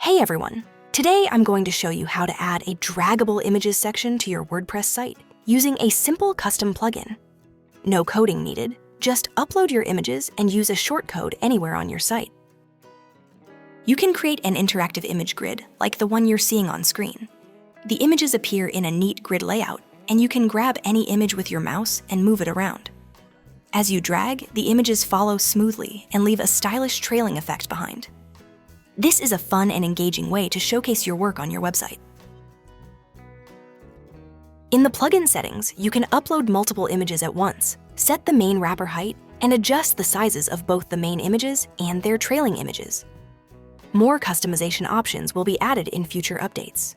Hey everyone! Today I'm going to show you how to add a draggable images section to your WordPress site using a simple custom plugin. No coding needed, just upload your images and use a shortcode anywhere on your site. You can create an interactive image grid like the one you're seeing on screen. The images appear in a neat grid layout, and you can grab any image with your mouse and move it around. As you drag, the images follow smoothly and leave a stylish trailing effect behind. This is a fun and engaging way to showcase your work on your website. In the plugin settings, you can upload multiple images at once, set the main wrapper height, and adjust the sizes of both the main images and their trailing images. More customization options will be added in future updates.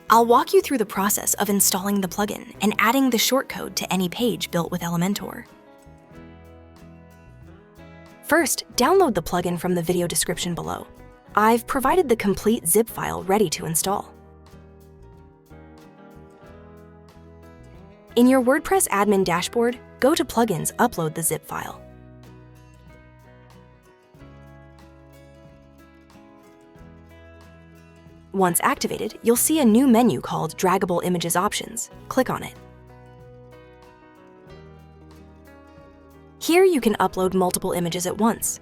I'll walk you through the process of installing the plugin and adding the shortcode to any page built with Elementor. First, download the plugin from the video description below. I've provided the complete zip file ready to install. In your WordPress admin dashboard, go to Plugins, upload the zip file. Once activated, you'll see a new menu called Draggable Images Options. Click on it. Here you can upload multiple images at once.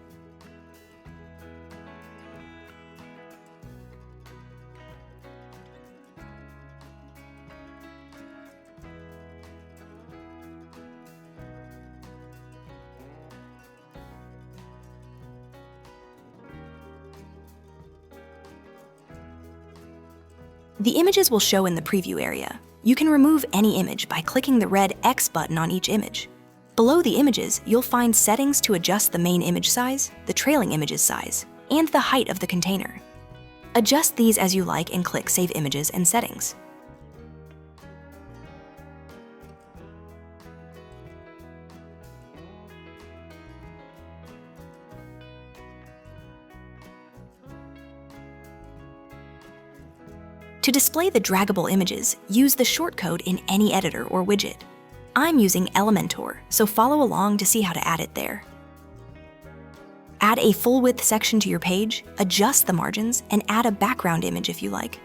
The images will show in the preview area. You can remove any image by clicking the red X button on each image. Below the images, you'll find settings to adjust the main image size, the trailing images size, and the height of the container. Adjust these as you like and click Save Images and Settings. To display the draggable images, use the shortcode in any editor or widget. I'm using Elementor, so follow along to see how to add it there. Add a full-width section to your page, adjust the margins, and add a background image if you like.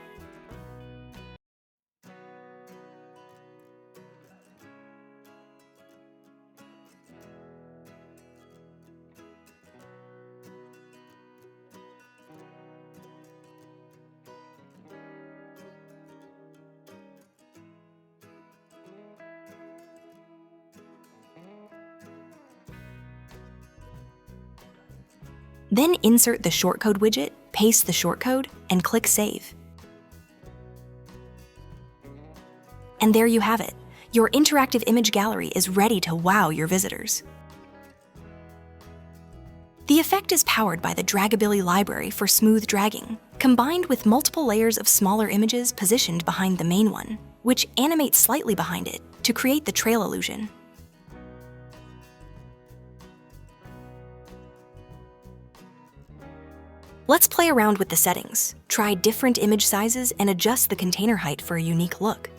Then insert the shortcode widget, paste the shortcode, and click Save. And there you have it. Your interactive image gallery is ready to wow your visitors. The effect is powered by the Draggabilly library for smooth dragging, combined with multiple layers of smaller images positioned behind the main one, which animate slightly behind it to create the trail illusion. Let's play around with the settings, try different image sizes, and adjust the container height for a unique look.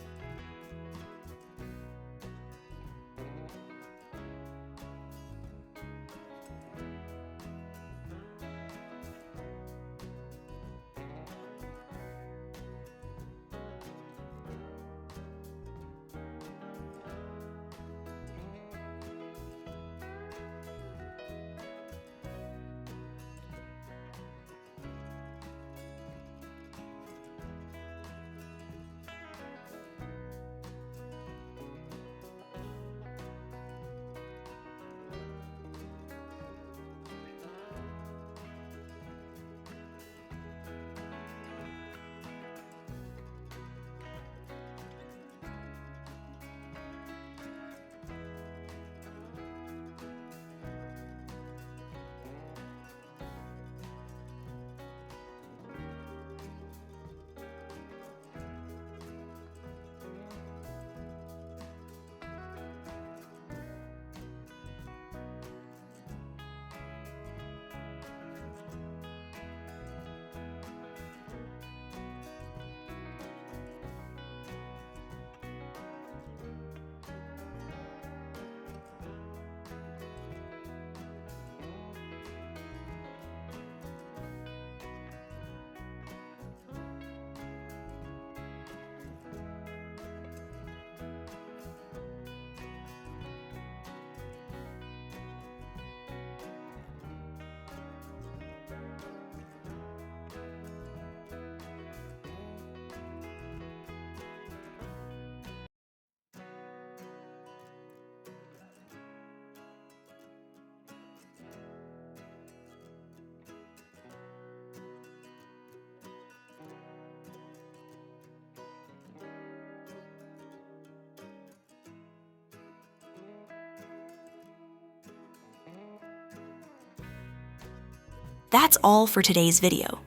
That's all for today's video.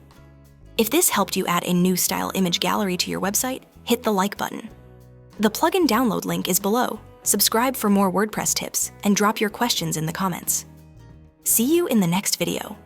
If this helped you add a new style image gallery to your website, hit the like button. The plugin download link is below. Subscribe for more WordPress tips and drop your questions in the comments. See you in the next video.